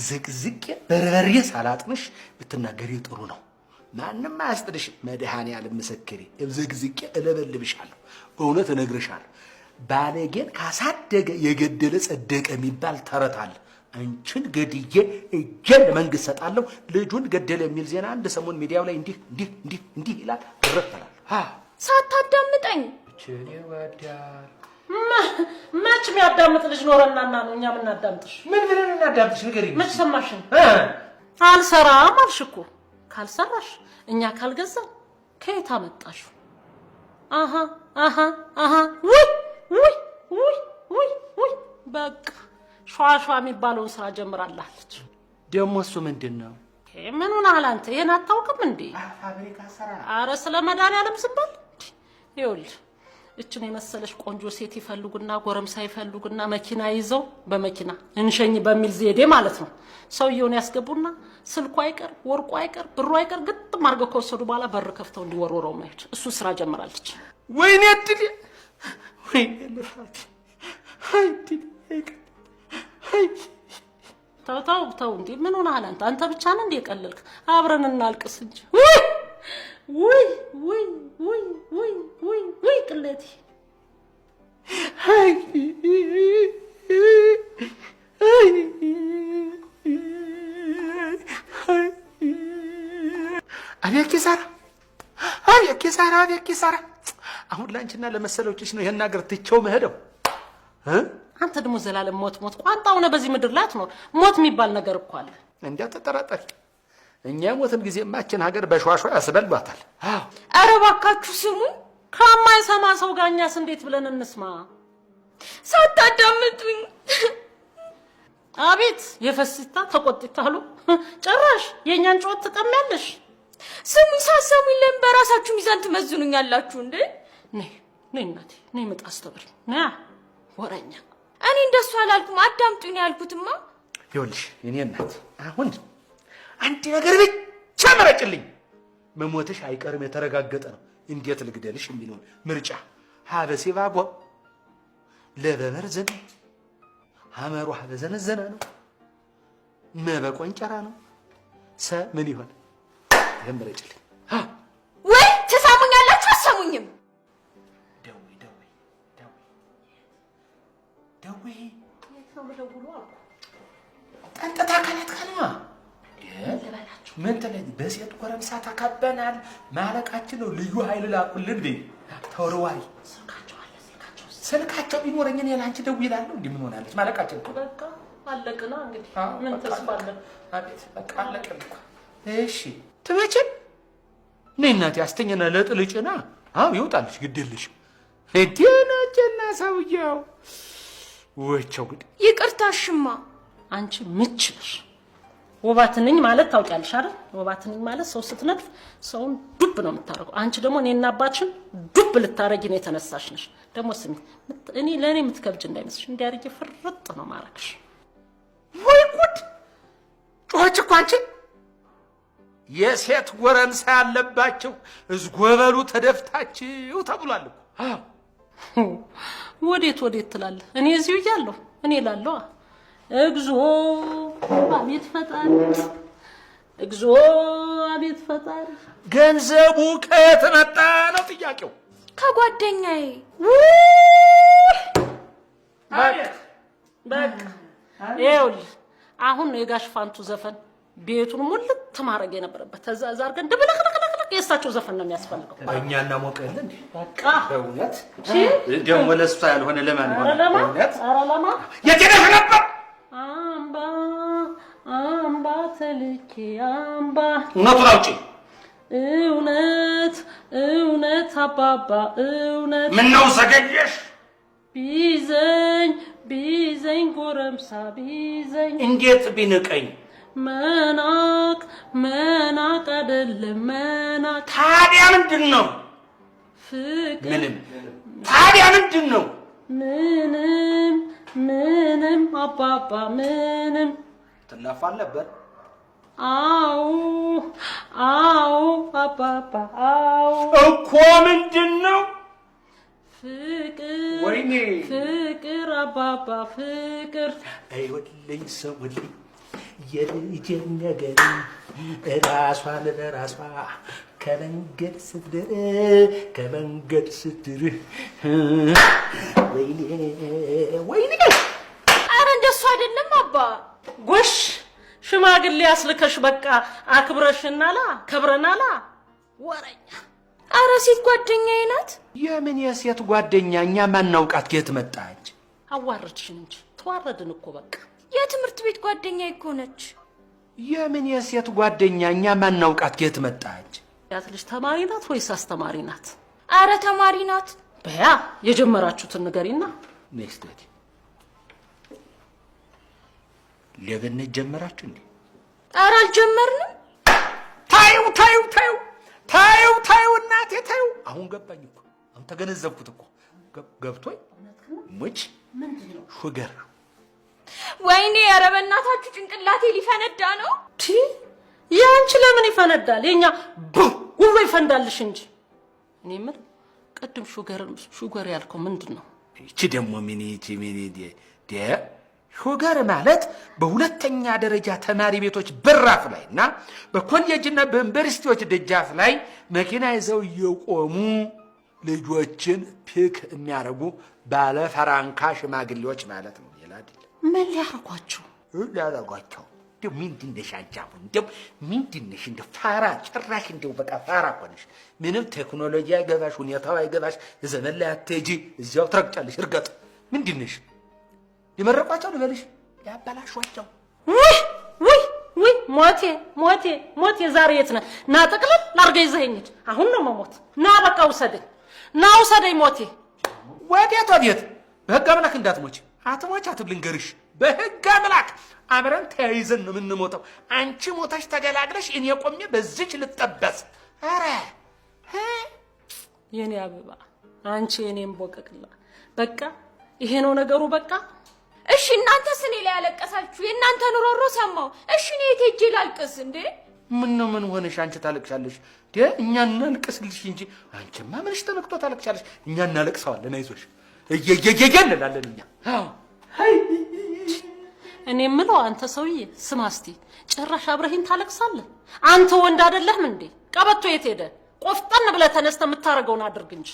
ዝቅዝቅ በርበሬ ሳላጥንሽ ብትናገሪ ጥሩ ነው። ማንንም አያስጥልሽ። መድኃኔዓለም ምስክሬ ዝቅዝቅ እለበልብሻለሁ። እውነት እነግርሻለሁ። ባለጌን ካሳደገ የገደለ ጸደቀ የሚባል ተረት አለ። አንቺን ገድዬ እጄን ለመንግስት ሰጣለሁ። ልጁን ገደለ የሚል ዜና አንድ ሰሞን ሚዲያው ላይ እንዲህ ይላል። ረፈላል ሳታዳምጠኝ እኔ ወዲያል መች የሚያዳምጥ ልጅ ኖረናና ነው እኛ የምናዳምጥሽ? ምን ብለን እናዳምጥሽ? ንገሪኝ። መች ሰማሽን? አልሰራም አልሽ እኮ። ካልሰራሽ እኛ ካልገዛን ከየት አመጣሽው? አሃ ውይ በቃ ሸዋሸዋ የሚባለውን ስራ ጀምራላለች። ደግሞ እሱ ምንድን ነው? ምን ሆነሃል አንተ? ይሄን አታውቅም እንዴ? ፋብሪካ ሰራ። አረ ስለ መድኃኒዓለም ዝም በል። ይኸውልህ እችን የመሰለሽ ቆንጆ ሴት ይፈልጉና ጎረምሳ ይፈልጉና መኪና ይዘው በመኪና እንሸኝ በሚል ዘዴ ማለት ነው ሰውየውን ያስገቡና ስልኩ አይቀር ወርቁ አይቀር ብሩ አይቀር ግጥም አድርገው ከወሰዱ በኋላ በር ከፍተው እንዲወርወረው መሄድ። እሱ ስራ ጀምራለች። ወይኔ እድል ወይኔ ልፋት ተው እንዴ! ምን ሆነሃል አንተ? አንተ ብቻ ነህ እንዴ የቀለልክ? አብረን እናልቅስ እንጂ። ውይ ቅሌቴ! አቤት ኪሳራ! አሁን ላንቺና ለመሰሎችሽ ነው ይሄን ነገር ትቼው መሄደው። አንተ ደግሞ ዘላለም ሞት ቋንጣው ነው። በዚህ ምድር ላይ አትኖር። ሞት የሚባል ነገር እኮ አለ። እንዴት ተጠራጠሪ? እኛ ሞትን ጊዜ ማችን ሀገር በሽዋሽዋ ያስበሏታል። ኧረ እባካችሁ ስሙኝ። ከማይሰማ ሰው ጋር እኛስ እንዴት ብለን እንስማ? ሳታዳምጡኝ። አቤት የፈሲታ ተቆጥታሉ። ጭራሽ የእኛን ጮት ትቀሚያለሽ። ስሙኝ፣ ሳሰሙኝ ለምን በራሳችሁ ሚዛን ትመዝኑኛላችሁ እንዴ? ነይ እናቴ ነይ፣ ምጣ አስተብሪ ና ወረኛ። እኔ እንደሱ አላልኩም፣ አዳምጡኝ ያልኩትማ። ይኸውልሽ የኔ እናት አሁን አንድ ነገር ብቻ መረጭልኝ። መሞትሽ አይቀርም የተረጋገጠ ነው። እንዴት ልግደልሽ የሚለው ምርጫ ሀበሲባጎ ለበበርዘን ሐመሩ ሀበዘነዘና ነው መበቆንጨራ ነው ሰ ምን ይሆን? ይሄን መረጭልኝ። ወይ ተሳሙኛላችሁ አሰሙኝም? ደውይ ጠንጥታ ካላት ካለማ ምን ትለኝ? በሴት ጎረምሳ ተከበናል ማለቃችን ነው። ልዩ ኃይል ላኩልን ቤ ተወርዋሪ ስልካቸው ቢኖረኝ እኔ ላንቺ ደውላለሁ። እንዲህ ምን ሆናለች ማለቃችን እኮ በቃ አለቅና። እንግዲህ ምን ተስፋ አለን? አቤት በቃ አለቅን እኮ። እሺ ትመጭን ነይ እናቴ አስተኛና ለጥልጭና ይውጣልሽ ግድልሽ እዲናጨና ሰውየው ወቸው ጉድ። ይቅርታሽማ አንቺ ምች ነሽ። ወባትንኝ ማለት ታውቂያለሽ አይደል? ወባትንኝ ማለት ሰው ስትነድፍ ሰውን ዱብ ነው የምታረገው። አንቺ ደግሞ እኔና አባትሽን ዱብ ልታረጊ ነው የተነሳሽ ነሽ። ደግሞ ስሚ፣ እኔ ለኔ የምትከብጅ እንዳይመስልሽ እንዲያርጌ ፍርጥ ነው ማረክሽ። ወይ ጉድ! ጮኸች እኮ አንቺ። የሴት ጎረምሳ ያለባቸው እዝጎበሉ ተደፍታችሁ ተብሏል እኮ። ወዴት ትላለህ? እኔ እዚሁ እያለሁ እኔ እላለሁ እግዚኦ አቤት ፈጣሪ፣ እግዚኦ አቤት ፈጣሪ። ገንዘቡ ከየት መጣ ነው ጥያቄው። ከጓደኛዬ። በቃ ይኸውልህ አሁን ነው የጋሽ ፋንቱ ዘፈን ቤቱን ሙልት ማድረግ የነበረበት። ተዛ አድርገን ድብልቅልቅልቅ የእሳቸው ዘፈን ነው የሚያስፈልገው። እኛና ሞቀል እንዴ በቃ በእውነት ደግሞ ለእሷ ያልሆነ ለማን ሆነ? በእውነት ኧረ ለማ የጤነህ ነበር አምባ ተልኬ አምባ እውነቱን አውጪ። እውነት አባባ እውነት። ምነው ዘገየሽ? ቢዘኝ ጎረምሳ ቢዘኝ። እንዴት ቢንቀኝ? መናቅ አይደለም መናቅ። ታዲያ ምንድን ነው? ፍቅር ምንም። ታዲያ ምንድን ነው? ምንም አባባ ምንም። ትላፋል ነበር። አዎ አባባ አዎ እኮ ምንድን ነው? ፍቅር አባባ ፍቅር። አይወድልኝ ሰውልኝ የልጄን ነገር ራሷን በራሷ ከመንገድ ስትድር ወይኔ ወይኔ። አረ እንደሱ አይደለም አባ። ጎሽ ሽማግሌ ያስልከሽ በቃ አክብረሽናላ ከብረናላ። ወረኛ። አረ ሴት ጓደኛዬ ናት። የምን የሴት ጓደኛ? እኛ ማናውቃት ከየት መጣች? አዋረድሽን እንጂ ተዋረድን እኮ በቃ። የትምህርት ቤት ጓደኛዬ እኮ ነች። የምን የሴት ጓደኛ? እኛ ማናውቃት ከየት መጣች? ያት ልጅ ተማሪ ናት ወይስ አስተማሪ ናት? አረ ተማሪ ናት። በያ የጀመራችሁትን ንገሪና። ኔክስት ለገነት ጀመራችሁ እንዴ? አረ አልጀመርንም። ታዩ እናቴ ታዩ። አሁን ገባኝ እኮ አሁን ተገነዘብኩት እኮ ገብቶኝ። ሙች ምንድነው? ሹገር። ወይኔ ኧረ በእናታችሁ ጭንቅላቴ ሊፈነዳ ነው። ያንቺ ለምን ይፈነዳል? የኛ ሁሉ ይፈንዳልሽ እንጂ። እኔ ምን ቅድም ሹገር ያልከው ምንድነው? እቺ ደግሞ ሹገር ማለት በሁለተኛ ደረጃ ተማሪ ቤቶች በራፍ ላይ እና በኮሌጅና በዩኒቨርሲቲዎች ደጃፍ ላይ መኪና ይዘው እየቆሙ ልጆችን ፒክ የሚያደርጉ ባለ ፈራንካ ሽማግሌዎች ማለት ነው። ሌላ አይደለም። ምን ሊያረጓቸው? እንደው ምንድነሽ አንቺ? አሁን እንደው ምንድነሽ? እንደው ፋራ ጭራሽ እንደው በቃ ፋራ እኮ ነሽ። ምንም ቴክኖሎጂ አይገባሽ፣ ሁኔታው አይገባሽ። ዘመን ላይ አትሄጂ፣ እዚያው ትረግጫለሽ። እርገጥ ምንድነሽ? ይመረቋቸው ልበልሽ? ያበላሿቸው። ውይ ሞቴ ዛሬ የት ነህ? ና ጠቅለል ላርገኝ ይዘኸኝ ሂድ። አሁን ነው መሞት። ና በቃ ውሰደኝ፣ ና ውሰደኝ ሞቴ። ወዴት? በህግ አምላክ እንዳትሞች። አትሞች አትብልንገርሽ። በህግ አምላክ አብረን ተያይዘን ነው የምንሞተው። አንቺ ሞተሽ ተገላግለሽ እኔ ቆሜ በዚች ልጠበስ። አረ የኔ አበባ፣ አንቺ የኔም ቦቀቅላ። በቃ ይሄ ነው ነገሩ። በቃ እሺ፣ እናንተ ስኔ ላይ ያለቀሳችሁ የእናንተ ኑሮሮ ሰማው። እሺ፣ እኔ የት ሄጄ ላልቅስ እንዴ? ምን ሆነሽ አንቺ ታለቅሻለሽ? እኛ እናልቅስልሽ እንጂ አንቺማ ምንሽ ተነክቶ ታለቅሻለሽ? እኛ እናለቅሰዋለን። አይዞሽ እንላለን እኛ። እኔ የምለው አንተ ሰውዬ ስማ እስቲ፣ ጭራሽ አብረህን ታለቅሳለህ? አንተ ወንድ አይደለህም እንዴ? ቀበቶ የት ሄደ? ቆፍጠን ብለህ ተነስተህ የምታረገውን አድርግ እንጂ።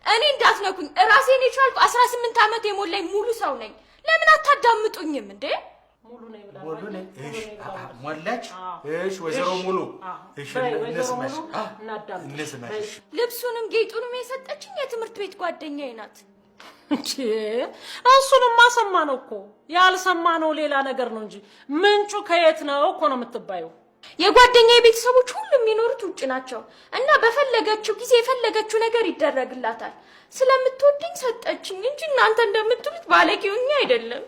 እኔ እንዳትነኩኝ፣ ራሴን የቻልኩ 18 ዓመት የሞላኝ ሙሉ ሰው ነኝ። ለምን አታዳምጡኝም እንዴ? ሙሉ ነኝ ብላ እሺ፣ ሞላች። እሺ፣ ወይዘሮ ሙሉ እሺ፣ እንስማሽ። እንስማሽ። ልብሱንም ጌጡንም የሰጠችኝ የትምህርት ቤት ጓደኛዬ ናት። እሱንማ ሰማነው እኮ። ያልሰማነው ሌላ ነገር ነው እንጂ ምንጩ ከየት ነው እኮ ነው የምትባየው። የጓደኛዬ ቤተሰቦች ሁሉም የሚኖሩት ውጭ ናቸው እና በፈለገችው ጊዜ የፈለገችው ነገር ይደረግላታል። ስለምትወደኝ ሰጠችኝ እንጂ እናንተ እንደምትሉት ባለጌውኛ አይደለም።